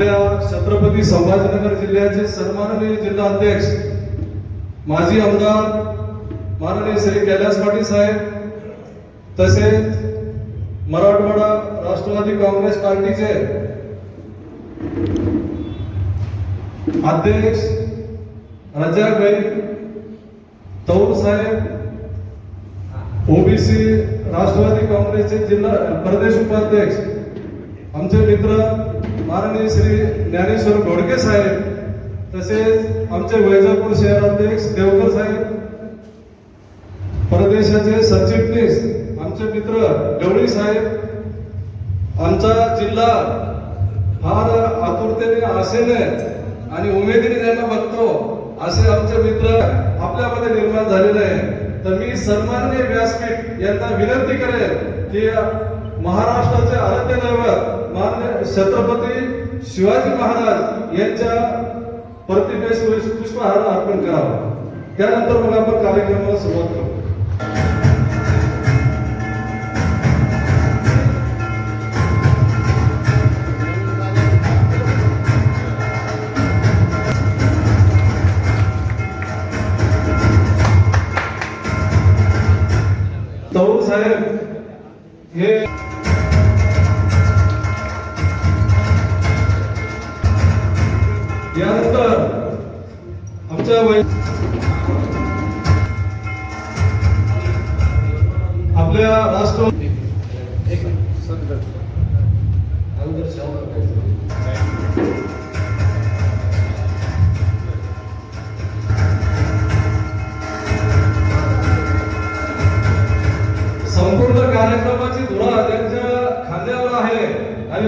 आपल्या छत्रपती संभाजीनगर जिल्ह्याचे सन्माननीय जिल्हा अध्यक्ष माजी आमदार माननीय श्री कैलास पाटील साहेब, तसेच मराठवाडा राष्ट्रवादी काँग्रेस पार्टीचे अध्यक्ष रजाक भाई तौर साहेब, ओबीसी राष्ट्रवादी काँग्रेसचे जिल्हा प्रदेश उपाध्यक्ष आमचे मित्र माननीय श्री ज्ञानेश्वर घोडके साहेब, तसेच आमचे वैजापूर शहराध्यक्ष देवकर साहेब, प्रदेशाचे सरचिटणीस आमचे मित्र गवळी साहेब, आमचा जिल्हा फार आतुरतेने आशेने आणि उमेदीने ज्यांना बघतो असे आमचे मित्र आपल्यामध्ये निर्माण झालेले आहे. तर मी सन्माननीय व्यासपीठ यांना विनंती करेन की महाराष्ट्राचे आराध्य दैवत माननीय छत्रपती शिवाजी महाराज यांच्या प्रतिमेस पुष्पहार अर्पण करावा. त्यानंतर मग आपण कार्यक्रमाला सुरुवात करू. तौर साहेब हे यानंतर आमच्या आपल्या राष्ट्रवादी संपूर्ण कार्यक्रमाची धुरा त्यांच्या खांद्यावर आहे आणि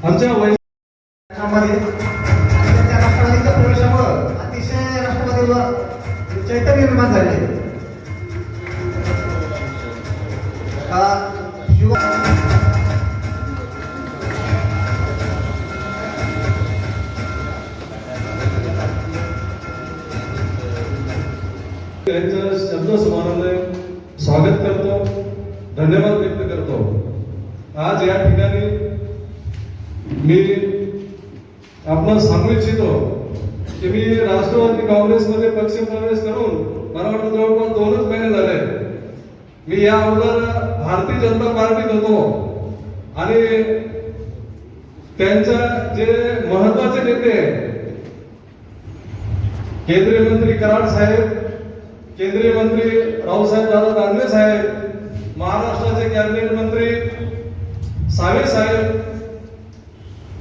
आमच्या राष्ट्रवादीच्या प्रवेशामुळे अतिशय राष्ट्रवादीवर चैतन्य निर्माण झाले. त्यांच्या शब्द समानाने स्वागत करतो, धन्यवाद व्यक्त करतो. आज या ठिकाणी मी आपल्याला सांगू इच्छितो की मी राष्ट्रवादी काँग्रेसमध्ये पक्ष प्रवेश करून मला वाटतं जवळपास 2च महिने झाले. मी या अगोदर भारतीय जनता पार्टीत होतो आणि त्यांच्या जे महत्वाचे नेते केंद्रीय मंत्री कराड साहेब, केंद्रीय मंत्री रावसाहेब दादा दानवे साहेब, महाराष्ट्राचे कॅबिनेट मंत्री सावे साहेब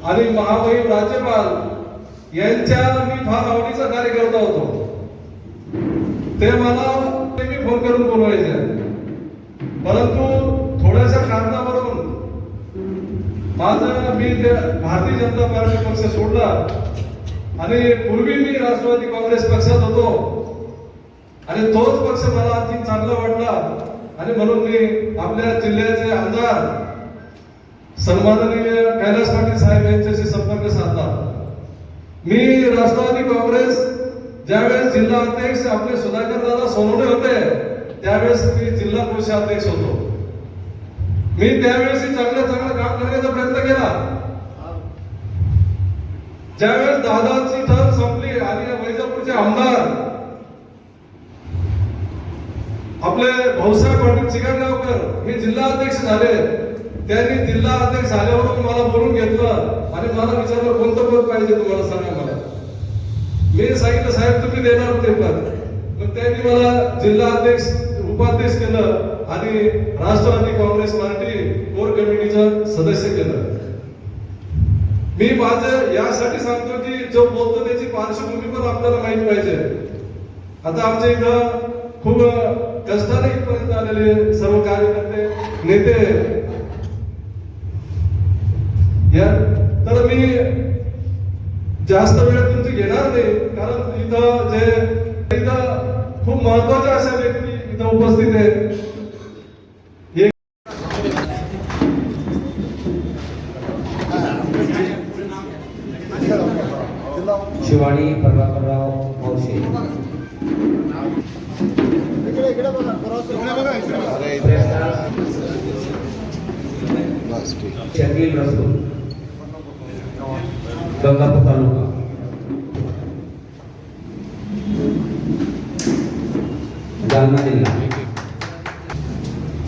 आणि महामहिम राज्यपाल यांच्या मी फार आवडीचा कार्यकर्ता होतो. ते मला नेहमी फोन करून बोलवायचे, परंतु थोड्याशा कारणावरून मी भारतीय जनता पार्टी पक्ष सोडला आणि पूर्वी मी राष्ट्रवादी काँग्रेस पक्षात होतो आणि तोच पक्ष मला आणखी चांगला वाटला आणि म्हणून मी आपल्या जिल्ह्याचे आमदार सन्माननीय कैलास पाटील साहेब यांच्याशी संपर्क साधला. मी राष्ट्रवादी काँग्रेस ज्यावेळेस जिल्हा अध्यक्ष आपले सुधाकर दादा सोनवणे होते त्यावेळेस मी जिल्हा कोषाध्यक्ष होतो. मी त्यावेळेस चांगलं काम करण्याचा प्रयत्न केला. ज्यावेळेस दादाची टर्म संपली आणि वैजापूरचे आमदार आपले भाऊसाहेब पाटील चिकणगावकर हे जिल्हा अध्यक्ष झाले, त्यांनी जिल्हा अध्यक्ष झाल्यावर मला बोलून घेतलं आणि मला विचारलं कोणतं पद पाहिजे तुम्हाला सांगा मला. मी सांगितलं साहेब तुम्ही देणार होते पद. मग त्यांनी मला जिल्हा अध्यक्ष उपाध्यक्ष केलं आणि राष्ट्रवादी काँग्रेस पार्टी कोर कमिटीचं सदस्य केलं. मी माझं यासाठी सांगतो की जो बोलतो त्याची पार्श्वभूमी पण आपल्याला माहिती पाहिजे. आता आमच्या इथं खूप कष्टाने इथपर्यंत आलेले सर्व कार्यकर्ते नेते तर मी जास्त वेळ तुमची घेणार नाही, कारण इथं खूप महत्वाच्या अशा व्यक्ती इथं उपस्थित आहेत. शिवानी प्रभाकरराव मावशी, शकील रसूल गंगापूर तालुका जालना जिल्हा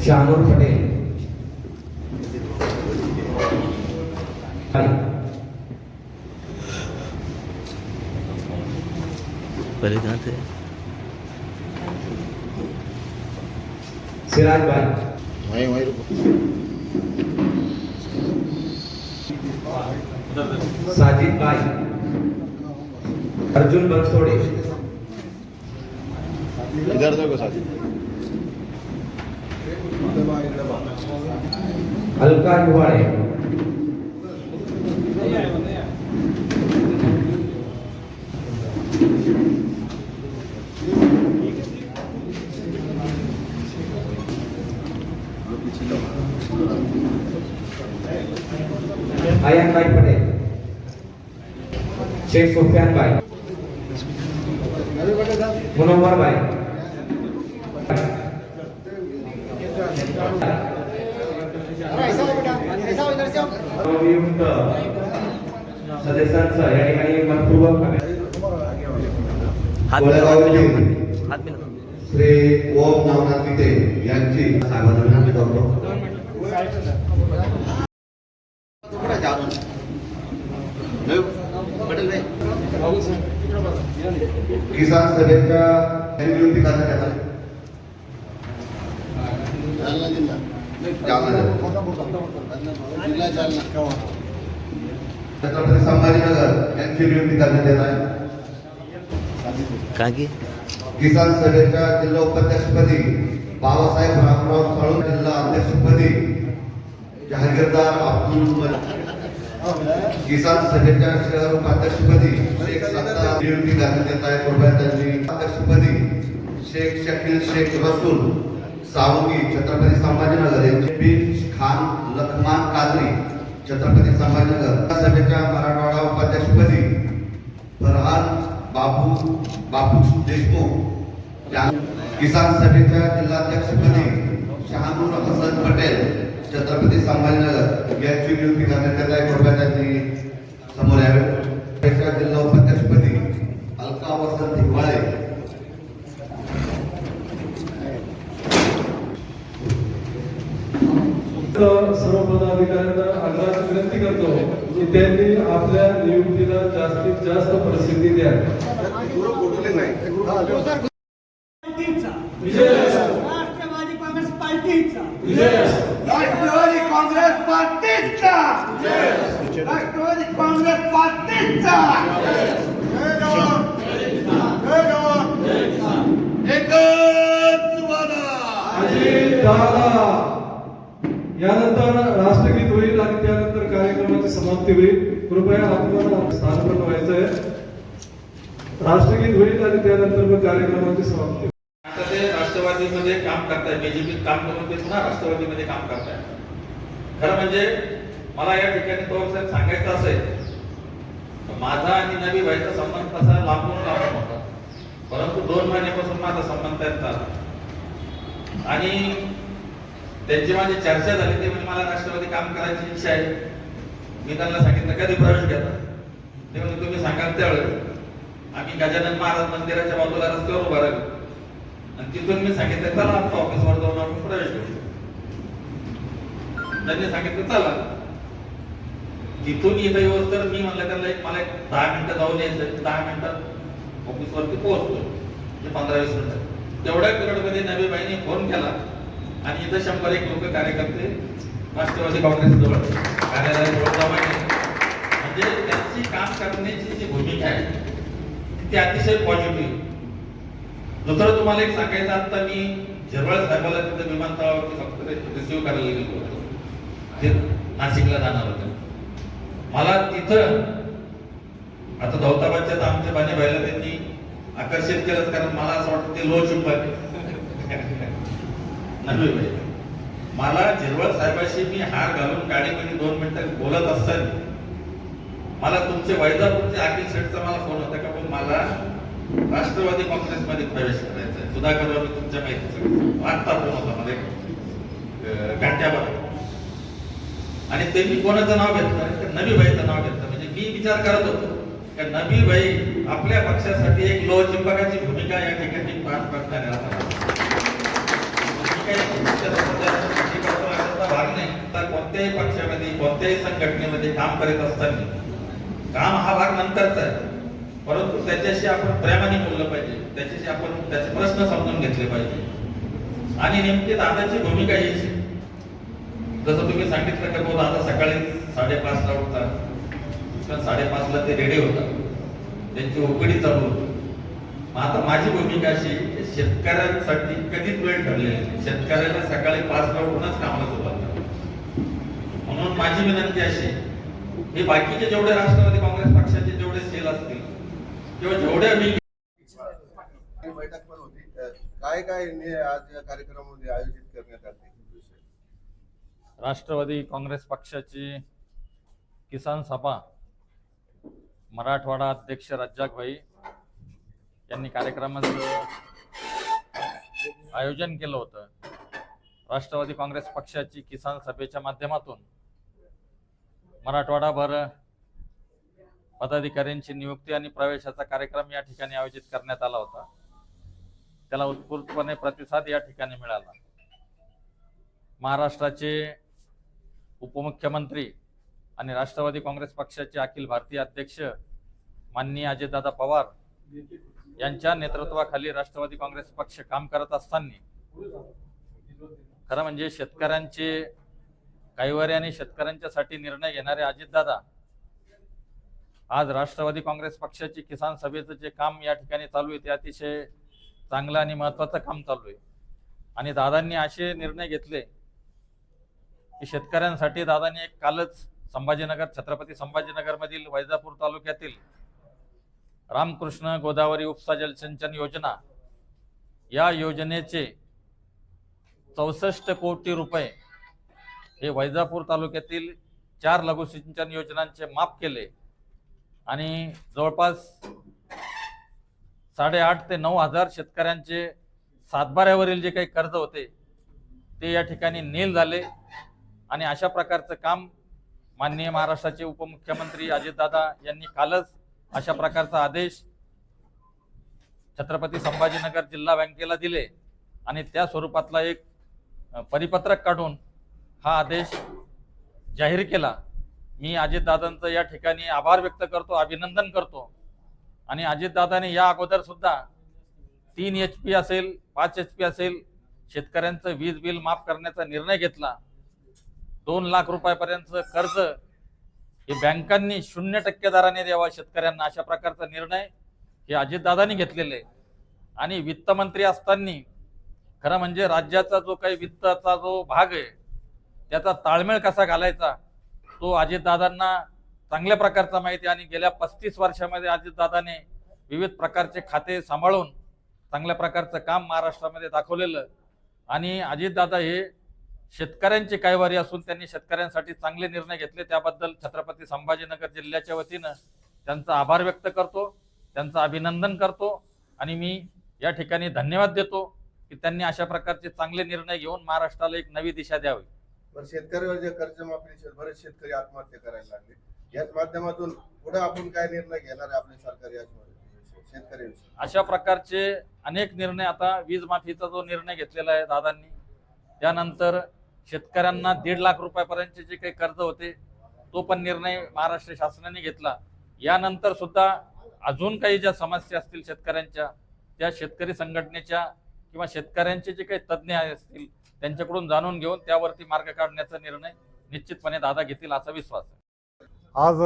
शानूर पटेल पहले कहाँ थे? सिराज भाई वहीं साजिद भाई अर्जुन बनसोड़े इधर देखो साथी। अलका युवाड़े आयन भाई पटेल शेख सुफियान भाई मुनव्वर भाई नवनियुक्त सदस्यांचा या ठिकाणी मनपूर्वक हात कोळेगावचे हात मिळव. श्री ओम नवनाथ गीते यांची साहेबांना मी करतो किसान सभेच्या निवृत्ती करण्यात येतात छत्रपती संभाजीनगर यांची नियुक्ती करण्यात येत आहे का की किसान सभेच्या जिल्हा उपाध्यक्षपदी बाबासाहेब रामराव साळुंखे, जिल्हा अध्यक्षपदी जहागीरदार अब्दुल मलिक, किसान सभेच्या शहर उपाध्यक्षपदी शेख सत्तार नियुक्ती करण्यात येत आहे. कृपया त्यांनी अध्यक्षपदी शेख शकील शेख रसूल सावंगी छत्रपती संभाजीनगर यांचे बिन खान लखमान कादरी छत्रपती संभाजीनगर. सभेच्या मराठवाडा उपाध्यक्षपदी फरहान बापू देशमुख या किसान सभेच्या जिल्हाध्यक्षपदी शहानूर हसन पटेल छत्रपती संभाजीनगर यांची नियुक्ती करण्यात येत आहे. कृपया त्यांनी समोर यावे. त्याच्या जिल्हा उपाध्यक्षपदी अलका वसंत हिवाळे सर्व पदाधिकाऱ्यांना आग्रहाची विनंती करतो की त्यांनी आपल्या नियुक्तीला जास्तीत जास्त प्रसिद्धी द्या. राष्ट्रवादी काँग्रेस पार्टीचा राष्ट्रवादी काँग्रेस पार्टीचा राष्ट्रवादी काँग्रेस पार्टीचा एकच वादा. दादा यानंतर राष्ट्रगीत होईल आणि त्यानंतर कार्यक्रमाची समाप्ती होईल. कृपया आपल्याला स्थानपन्न व्हायचं आहे. राष्ट्रगीत होईल आणि त्यानंतर मग कार्यक्रमाची समाप्ती होईल. आता ते राष्ट्रवादीमध्ये काम करताय, बीजेपीत काम करून ते पुन्हा राष्ट्रवादीमध्ये काम करताय. खरं म्हणजे मला या ठिकाणी तो सांगायचं असेल, माझा आणि नवी भाईचा संबंध तसा लांबून होता, परंतु 2 महिन्यापासून माझा संबंध त्यांचा आणि त्यांची माझी चर्चा झाली. ते म्हणजे मला राष्ट्रवादी काम करायची इच्छा आहे. मी त्यांना सांगितलं कधी प्रवेश घेता. ते म्हणजे तुम्ही सांगाल त्यावेळेस. आम्ही गजानन महाराज मंदिराच्या बाजूला रस्त्यावर उभा राहिलो आणि तिथून मी सांगितलं चला आता ऑफिसवर जाऊन आपण प्रवेश घेऊ. त्यांनी सांगितलं चला. तिथून इथं येऊस तर मी म्हणलं त्यांना मला 10 मिनिटं जाऊन यायचं. 10 मिनिटात ऑफिसवरती पोहोचतो, म्हणजे 15-20 मिनिटं. तेवढ्या पिरियडमध्ये नवीबाईंनी फोन केला आणि इथं 100-1 लोक कार्यकर्ते राष्ट्रवादी काँग्रेस जवळ कार्यालयाजवळ जमा केले. म्हणजे त्यांची काम करण्याची जी भूमिका आहे ती अतिशय पॉझिटिव्ह. दुसरं तुम्हाला एक सांगायचं, आता मी झिरवळ साहेबाला तिथं विमानतळावरती फक्त रिसिव्ह करायला गेलो होतो. ते नाशिकला जाणार होते. मला तिथं आता दौताबादच्या आमच्या बाने भाईला त्यांनी आकर्षित केलं, कारण मला असं वाटतं ते लो चुंबक नव्हे भाई. मला झिरवळ साहेबाशी मी हार घालून गाडीमध्ये 2 मिनिटं बोलत असताना मला तुमचे वैजापूरचे अखिल शेठचा मला फोन होता का, पण मला राष्ट्रवादी काँग्रेसमध्ये प्रवेश करायचा आहे. सुधाकर मी तुमच्या माहितीचं आत्ता फोन होता मध्ये घंट्यावर, आणि ते मी कोणाचं नाव घेतलं तर नबीबाईचं नाव घेतलं. म्हणजे मी विचार करत होतो की नबीबाई आपल्या पक्षासाठी एक लोहचुंबकाची भूमिका या ठिकाणी पार पाडणाऱ्या भाग नाही. तर कोणत्याही पक्षामध्ये कोणत्याही संघटनेमध्ये काम करीत असताना काम हा भाग नंतरचा आहे, परंतु त्याच्याशी आपण प्रेमाने बोललं पाहिजे, त्याच्याशी आपण त्याचे प्रश्न समजून घेतले पाहिजे. आणि नेमकी दादाची भूमिका हीच आहे. जसं तुम्ही सांगितलं की बोल आता सकाळी 5:30ला उठतात, 5:30ला ते रेडी होतात, त्यांची ओपीडी चालू होती. मग आता माझी भूमिका अशी शेतकऱ्यांसाठी कधीच वेळ ठरलेली नाही. शेतकऱ्याला सकाळी 5ला उठूनच कामाला सुरुवात करतात. म्हणून माझी विनंती अशी, हे बाकीचे जेवढे राष्ट्रवादी काँग्रेस पक्षाचे जेवढे सेल असतील किंवा जेवढे मी बैठक पण होती, काय काय आज या कार्यक्रमामध्ये आयोजित करण्यात आले? राष्ट्रवादी काँग्रेस पक्षाची किसान सभा मराठवाडा अध्यक्ष रज्जाक भाई यांनी कार्यक्रमाचं आयोजन केलं होतं. राष्ट्रवादी काँग्रेस पक्षाची किसान सभेच्या माध्यमातून मराठवाडाभर पदाधिकाऱ्यांची नियुक्ती आणि प्रवेशाचा कार्यक्रम या ठिकाणी आयोजित करण्यात आला होता. त्याला उत्स्फूर्तपणे प्रतिसाद या ठिकाणी मिळाला. महाराष्ट्राचे उपमुख्यमंत्री आणि राष्ट्रवादी काँग्रेस पक्षाचे अखिल भारतीय अध्यक्ष माननीय अजितदादा पवार यांच्या नेतृत्वाखाली राष्ट्रवादी काँग्रेस पक्ष काम करत असताना खरं म्हणजे शेतकऱ्यांचे कैवारी आणि शेतकऱ्यांच्यासाठी निर्णय घेणारे अजितदादा आज राष्ट्रवादी काँग्रेस पक्षाची किसान सभेचं जे काम या ठिकाणी चालू आहे ते अतिशय चांगलं आणि महत्त्वाचं काम चालू आहे. आणि दादांनी असे निर्णय घेतले की शेतकऱ्यांसाठी दादांनी एक कालच छत्रपती संभाजीनगर मधील वैजापूर तालुक्यातील रामकृष्ण गोदावरी उपसा जलसिंचन योजना या योजनेचे 64 कोटी रुपये हे वैजापूर तालुक्यातील 4 लघुसिंचन योजनांचे माफ केले आणि जवळपास 8,500 ते 9,000 शेतकऱ्यांचे सातबाऱ्यावरील जे काही कर्ज होते ते या ठिकाणी नील झाले. आणि अशा प्रकारचं काम माननीय महाराष्ट्राचे उपमुख्यमंत्री अजितदादा यांनी कालच अशा प्रकारचा आदेश छत्रपती संभाजीनगर जिल्हा बँकेला दिले आणि त्या स्वरूपातला एक परिपत्रक काढून हा आदेश जाहीर केला. मी अजितदादांचं या ठिकाणी आभार व्यक्त करतो, अभिनंदन करतो. आणि अजितदादाने या अगोदर सुद्धा 3 HP असेल 5 HP असेल शेतकऱ्यांचं वीज बिल माफ करण्याचा निर्णय घेतला. 2 लाख रुपयापर्यंतचं कर्ज हे बँकांनी 0% दराने द्यावा शेतकऱ्यांना, अशा प्रकारचा निर्णय हे अजितदादांनी घेतलेले. आणि वित्तमंत्री असताना खरं म्हणजे राज्याचा जो काही वित्ताचा जो भाग आहे त्याचा ताळमेळ कसा घालायचा तो अजितदादांना चांगल्या प्रकारचा माहिती. आणि गेल्या 35 वर्षामध्ये अजितदादाने विविध प्रकारचे खाते सांभाळून चांगल्या प्रकारचं काम महाराष्ट्रामध्ये दाखवलेलं. आणि अजितदादा हे शेतकऱ्यांचे कैवारी असून त्यांनी शेतकऱ्यांसाठी चांगले निर्णय घेतले. त्याबद्दल छत्रपती संभाजीनगर जिल्ह्याच्या वतीनं त्यांचा आभार व्यक्त करतो, त्यांचं अभिनंदन करतो. आणि मी या ठिकाणी धन्यवाद देतो की त्यांनी अशा प्रकारचे चांगले निर्णय घेऊन महाराष्ट्राला एक नवी दिशा द्यावी. पण शेतकऱ्यावर जे कर्जमाफी बरेच शेतकरी आत्महत्या करायला लागले, याच माध्यमातून पुढे आपण काय निर्णय घेणार आहे आपले सरकार शेतकऱ्यांविषयी? अशा प्रकारचे अनेक निर्णय, आता वीज माफीचा जो निर्णय घेतलेला आहे दादांनी, त्यानंतर शेतकऱ्यांना 1.5 लाख रुपयापर्यंतचे जे काही कर्ज होते तो पण निर्णय महाराष्ट्र शासनाने घेतला. यानंतर सुद्धा अजून काही ज्या समस्या असतील शेतकऱ्यांच्या, त्या शेतकरी संघटनेच्या किंवा शेतकऱ्यांचे जे काही तज्ज्ञ असतील त्यांच्याकडून जाणून घेऊन त्यावरती मार्ग काढण्याचा निर्णय निश्चितपणे दादा घेतील असा विश्वास आहे. आज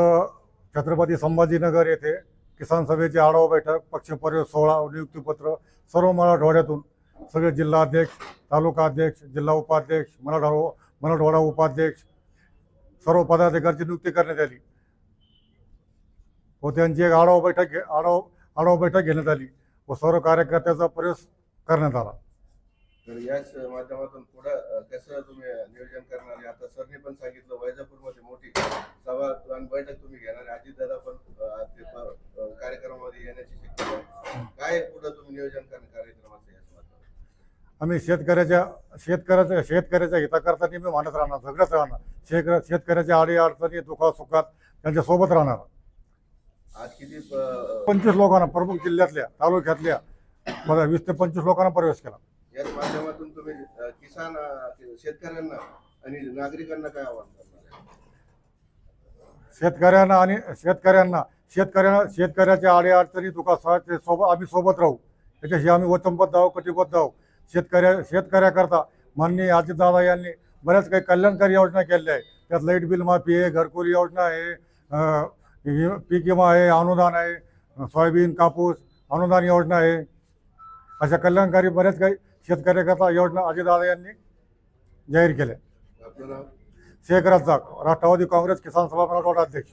छत्रपती संभाजीनगर येथे किसान सभेची आढावा बैठक, पक्षप्रवेश सोहळा, नियुक्तीपत्र सर्व मराठवाड्यातून सगळे जिल्हाध्यक्ष, तालुका अध्यक्ष, जिल्हा उपाध्यक्ष, मराठवाडा उपाध्यक्ष सर्व पदाधिकाऱ्यांची नियुक्ती करण्यात आली व त्यांची एक आढावा बैठक घेण्यात आली व सर्व कार्यकर्त्याचा प्रवेश करण्यात आला. तर याच माध्यमातून पुढं कसं तुम्ही नियोजन करणार आहे? आता सरने पण सांगितलं वैजापूरमध्ये मोठी सभा आणि बैठक तुम्ही घेणार आहे. अजितदादा पण कार्यक्रमामध्ये येण्याची शक्यता आहे. काय पुढे तुम्ही नियोजन कार्यक्रमाचं याचं वातावरण? आम्ही शेतकऱ्याच्या हिताकरता नेहमी मानत राहणार, सगळंच राहणार. शेतकऱ्याच्या अडी अडचणी दुःखासुखात त्यांच्या सोबत राहणार. आज किती 25 लोकांना प्रमुख जिल्ह्यातल्या तालुक्यातल्या 20 ते 25 लोकांना प्रवेश केला. याच माध्यमातून तुम्ही किसान शेतकऱ्यांना आणि नागरिकांना काय आवाहन करणार आहे? शेतकऱ्याच्या अडी अडचणी दुःखासुखात सोबत आम्ही सोबत राहू, त्याच्याशी आम्ही वचनबद्ध आहोत, कटिबद्ध आहोत. शेतकऱ्याकरता माननीय अजितदादा यांनी बऱ्याच काही कल्याणकारी योजना केलेल्या आहे. त्यात लाईट बिल माफी आहे, घरकुल योजना आहे, पीक विमा आहे, अनुदान आहे, सोयाबीन कापूस अनुदान योजना आहे. अशा कल्याणकारी बऱ्याच काही शेतकऱ्याकरता योजना अजितदादा यांनी जाहीर केल्या. आपलं नाव? शेख रज्जाक, राष्ट्रवादी काँग्रेस किसान सभा मराठवाडा अध्यक्ष.